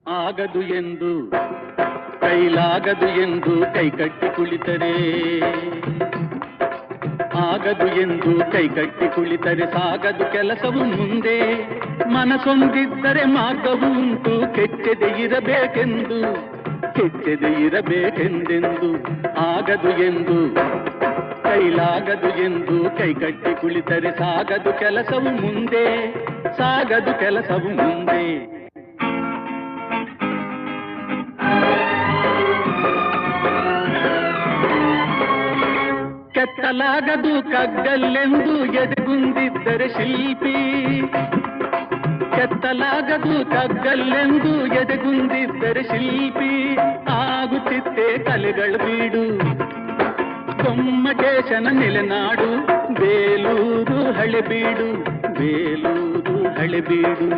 ಆಗದು ಎಂದು ಕೈಲಾಗದು ಎಂದು ಕೈಕಟ್ಟಿ ಕುಳಿತರೆ, ಆಗದು ಎಂದು ಕೈಕಟ್ಟಿ ಕುಳಿತರೆ ಸಾಗದು ಕೆಲಸವು ಮುಂದೆ. ಮನಸೊಂದಿದ್ದರೆ ಮಾರ್ಗವು ಉಂಟು, ಕೆಚ್ಚದೆ ಇರಬೇಕೆಂದು, ಕೆಚ್ಚದೆ ಇರಬೇಕೆಂದೆಂದು. ಆಗದು ಎಂದು ಕೈಲಾಗದು ಎಂದು ಕೈಕಟ್ಟಿ ಕುಳಿತರೆ ಸಾಗದು ಕೆಲಸವು ಮುಂದೆ, ಸಾಗದು ಕೆಲಸವು ಮುಂದೆ. ಕೆತ್ತಲಾಗದು ಕಗ್ಗಲ್ಲೆಂದು ಎದೆಗುಂದಿದ್ದರೆ ಶಿಲ್ಪಿ, ಕೆತ್ತಲಾಗದು ಕಗ್ಗಲ್ಲೆಂದು ಎದೆಗುಂದಿದ್ದರೆ ಶಿಲ್ಪಿ. ಆಗುತ್ತಿತ್ತೆ ಕಲೆಗಳ ಬೀಡು, ಗೊಮ್ಮಟೇಶನ ನೆಲೆನಾಡು, ಬೇಲೂರು ಹಳೆಬೀಡು, ಬೇಲೂರು ಹಳೆಬೀಡು.